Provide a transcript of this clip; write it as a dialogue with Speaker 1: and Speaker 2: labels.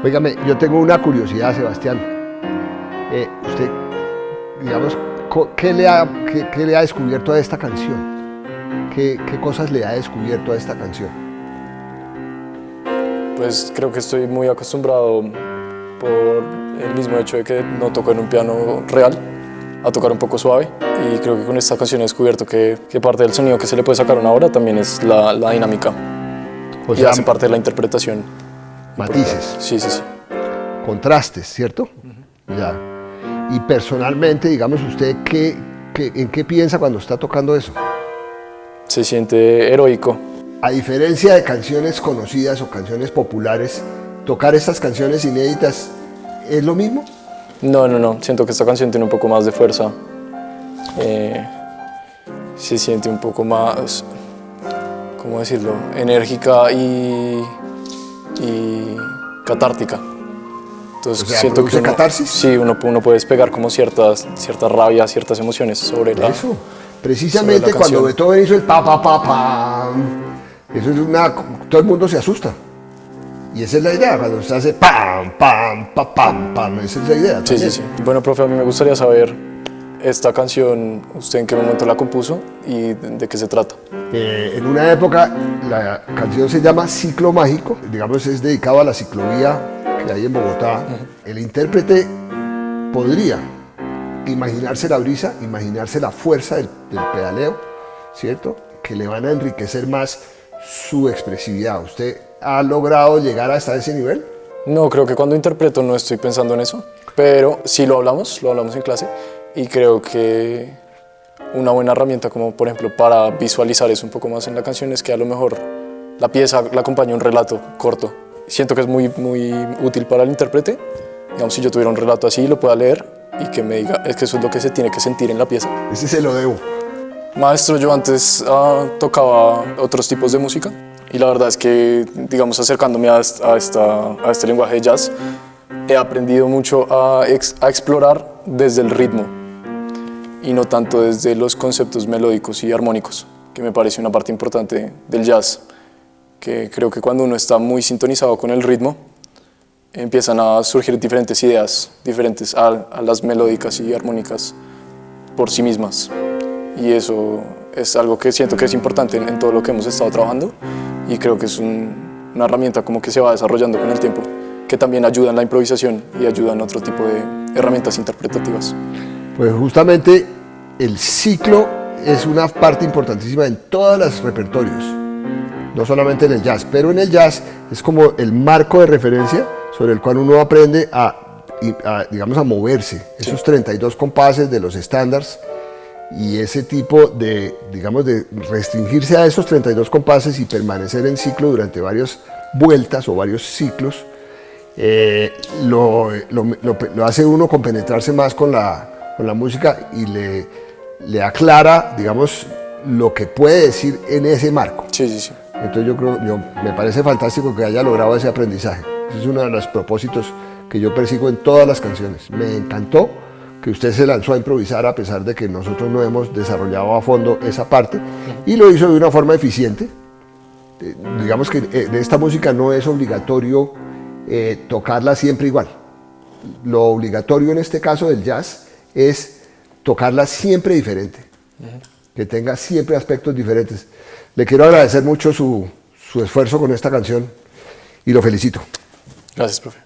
Speaker 1: Óigame, yo tengo una curiosidad, Sebastián. Usted, digamos, ¿qué le ha descubierto a esta canción? ¿Qué cosas le ha descubierto a esta canción?
Speaker 2: Pues creo que estoy muy acostumbrado por el mismo hecho de que no toco en un piano real, a tocar un poco suave, y creo que con esta canción he descubierto que parte del sonido que se le puede sacar a una obra también es la dinámica,
Speaker 1: O
Speaker 2: y
Speaker 1: sea,
Speaker 2: hace parte de la interpretación.
Speaker 1: matices,
Speaker 2: Sí, sí, sí.
Speaker 1: contrastes, ¿cierto? Ya. Y personalmente, digamos, ¿usted en qué piensa cuando está tocando eso?
Speaker 2: Se siente heroico.
Speaker 1: A diferencia de canciones conocidas o canciones populares, tocar estas canciones inéditas, ¿es lo mismo?
Speaker 2: No, siento que esta canción tiene un poco más de fuerza. Se siente un poco más, ¿cómo decirlo?, enérgica y catártica. Entonces,
Speaker 1: O sea,
Speaker 2: siento que
Speaker 1: ¿produce catarsis?
Speaker 2: sí, uno puede despegar como ciertas rabias, ciertas emociones sobre la...
Speaker 1: Eso. Precisamente
Speaker 2: sobre la
Speaker 1: cuando
Speaker 2: canción.
Speaker 1: Beethoven hizo el pa pa pa pam, eso es todo el mundo se asusta. Y esa es la idea, cuando usted hace pam, pam, pa, pam, pam, esa es la idea.
Speaker 2: Sí, sí, sí. Bueno, profe, a mí me gustaría saber esta canción, ¿usted en qué momento la compuso y de qué se trata?
Speaker 1: En una época la canción se llama Ciclo Mágico, digamos es dedicado a la ciclovía que hay en Bogotá. El intérprete podría imaginarse la brisa, imaginarse la fuerza del pedaleo, ¿cierto? Que le van a enriquecer más su expresividad. ¿Usted ha logrado llegar hasta ese nivel?
Speaker 2: No, creo que cuando interpreto no estoy pensando en eso, pero sí lo hablamos en clase, y creo que una buena herramienta como por ejemplo para visualizar eso un poco más en la canción es que a lo mejor la pieza la acompaña un relato corto. Siento que es muy útil para el intérprete. Digamos, si yo tuviera un relato así, lo pueda leer y que me diga, es que eso es lo que se tiene que sentir en la pieza.
Speaker 1: Ese se lo debo.
Speaker 2: Maestro, yo antes tocaba otros tipos de música, y la verdad es que, digamos, acercándome a este lenguaje de jazz, he aprendido mucho a explorar desde el ritmo y no tanto desde los conceptos melódicos y armónicos, que me parece una parte importante del jazz, que creo que cuando uno está muy sintonizado con el ritmo, empiezan a surgir diferentes ideas, diferentes a las melódicas y armónicas por sí mismas. Y eso es algo que siento que es importante en todo lo que hemos estado trabajando, y creo que es una herramienta como que se va desarrollando con el tiempo, que también ayuda en la improvisación y ayuda en otro tipo de herramientas interpretativas.
Speaker 1: Pues justamente el ciclo es una parte importantísima en todos los repertorios, no solamente en el jazz, pero en el jazz es como el marco de referencia sobre el cual uno aprende digamos, a moverse, esos 32 compases de los estándares, y ese tipo de, digamos, de restringirse a esos 32 compases y permanecer en ciclo durante varias vueltas o varios ciclos, lo hace uno compenetrarse más con la música y le aclara, digamos, lo que puede decir en ese marco.
Speaker 2: Sí, sí, sí.
Speaker 1: Entonces me parece fantástico que haya logrado ese aprendizaje. Ese es uno de los propósitos que yo persigo en todas las canciones. Me encantó que usted se lanzó a improvisar a pesar de que nosotros no hemos desarrollado a fondo esa parte, y lo hizo de una forma eficiente. Digamos que de esta música no es obligatorio tocarla siempre igual. Lo obligatorio en este caso del jazz es tocarla siempre diferente, que tenga siempre aspectos diferentes. Le quiero agradecer mucho su esfuerzo con esta canción y lo felicito.
Speaker 2: Gracias, profe.